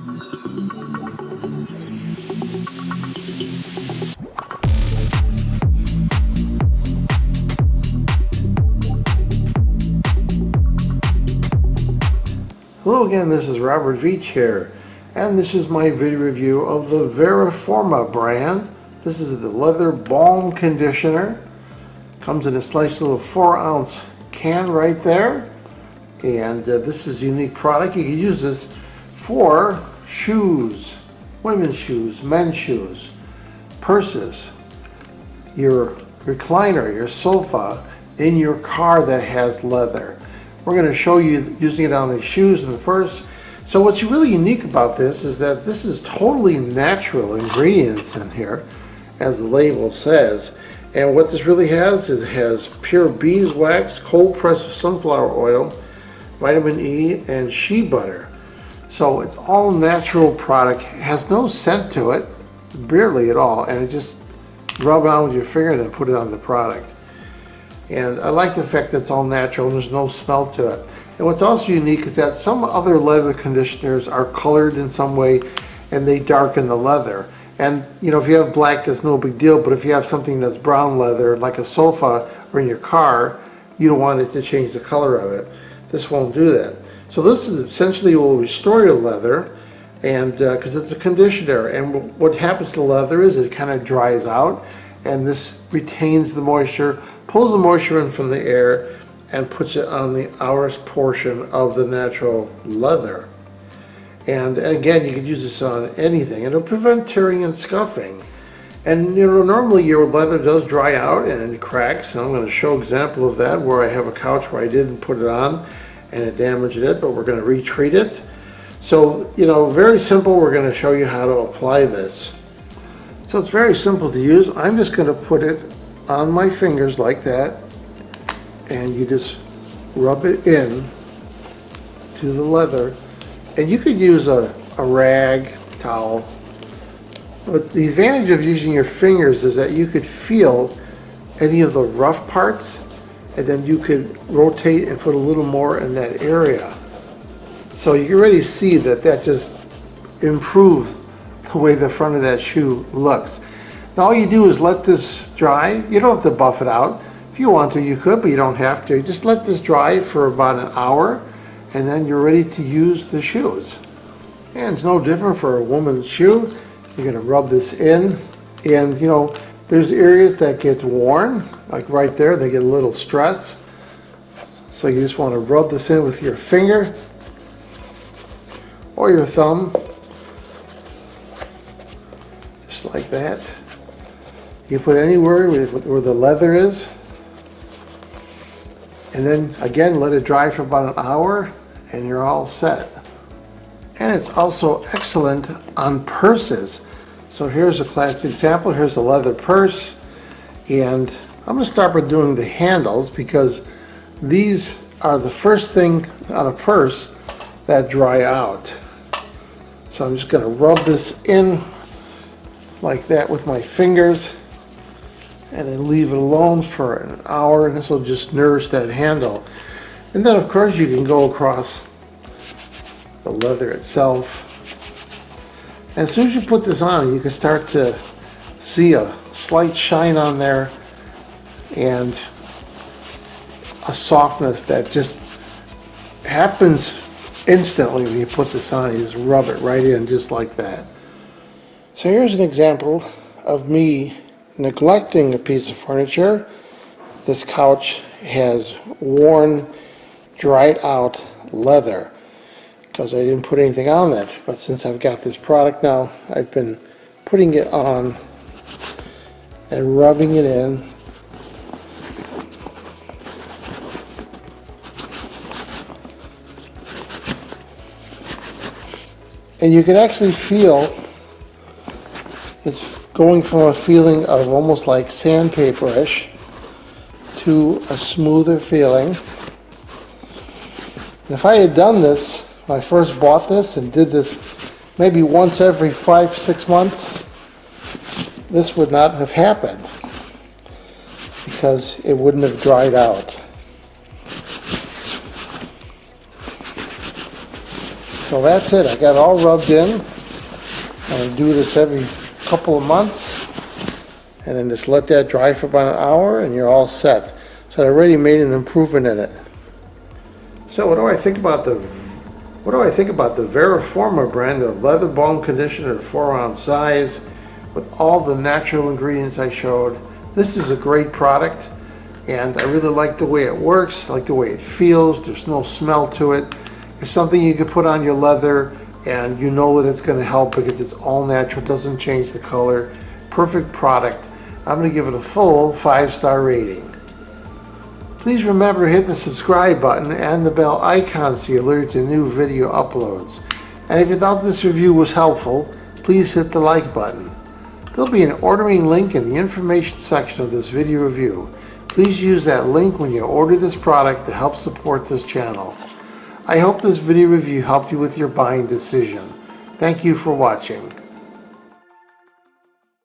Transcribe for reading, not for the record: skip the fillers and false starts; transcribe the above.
Hello again, this is Robert Veach here, and this is my video review of the Vera Forma brand. This is the leather balm conditioner. Comes in this nice little 4-ounce can right there, and this is a unique product. You can use this for shoes, women's shoes, men's shoes, purses, your recliner, your sofa, in your car that has leather. We're going to show you using it on the shoes and the purse. So what's really unique about this is that this is totally natural ingredients in here, as the label says. And what this really has is it has pure beeswax, cold pressed sunflower oil, vitamin E, and shea butter. So it's all natural product. It has no scent to it, barely at all, and it just rub it on with your finger and then put it on the product. And I like the fact that it's all natural and there's no smell to it. And what's also unique is that some other leather conditioners are colored in some way and they darken the leather. And you know, if you have black, that's no big deal, but if you have something that's brown leather, like a sofa or in your car, you don't want it to change the color of it. This won't do that. So this is essentially will restore your leather, and because it's a conditioner, and what happens to the leather is it kind of dries out, and this retains the moisture, pulls the moisture in from the air, and puts it on the outer portion of the natural leather. And again, you could use this on anything. It'll prevent tearing and scuffing. And you know, normally your leather does dry out and it cracks, and I'm going to show an example of that where I have a couch where I didn't put it on and it damaged it, but we're going to retreat it. So, you know, very simple. We're going to show you how to apply this. So it's very simple to use. I'm just going to put it on my fingers like that, and you just rub it in to the leather. And you could use a rag, towel, but the advantage of using your fingers is that you could feel any of the rough parts, and then you could rotate and put a little more in that area. So you can already see that that just improved the way the front of that shoe looks. Now all you do is let this dry. You don't have to buff it out. If you want to, you could, but you don't have to. Just let this dry for about an hour, and then you're ready to use the shoes. And it's no different for a woman's shoe. You're gonna rub this in, and you know, there's areas that get worn, like right there, they get a little stress. So you just want to rub this in with your finger or your thumb, just like that. You put anywhere where the leather is, and then again let it dry for about an hour, and you're all set. And it's also excellent on purses. So here's a classic example. Here's a leather purse, and I'm going to start by doing the handles because these are the first thing on a purse that dry out. So I'm just going to rub this in like that with my fingers, and then leave it alone for an hour, and this will just nourish that handle. And then of course you can go across the leather itself. And as soon as you put this on, you can start to see a slight shine on there and a softness that just happens instantly when you put this on. You just rub it right in just like that. So here's an example of me neglecting a piece of furniture. This couch has worn, dried out leather because I didn't put anything on it. But since I've got this product now, I've been putting it on and rubbing it in. And you can actually feel it's going from a feeling of almost like sandpaper-ish to a smoother feeling. And if I had done this when I first bought this and did this maybe once every 5-6 months, this would not have happened because it wouldn't have dried out. So that's it. I got it all rubbed in. I do this every couple of months, and then just let that dry for about an hour, and you're all set. So I already made an improvement in it. So what do I think about the Vera Forma brand, the leather balm conditioner, 4-ounce size, with all the natural ingredients I showed? This is a great product, and I really like the way it works. I like the way it feels. There's no smell to it. It's something you can put on your leather, and you know that it's going to help because it's all natural, doesn't change the color. Perfect product. I'm going to give it a full 5-star rating. Please remember to hit the subscribe button and the bell icon so you're alerted to new video uploads. And if you thought this review was helpful, please hit the like button. There'll be an ordering link in the information section of this video review. Please use that link when you order this product to help support this channel. I hope this video review helped you with your buying decision. Thank you for watching.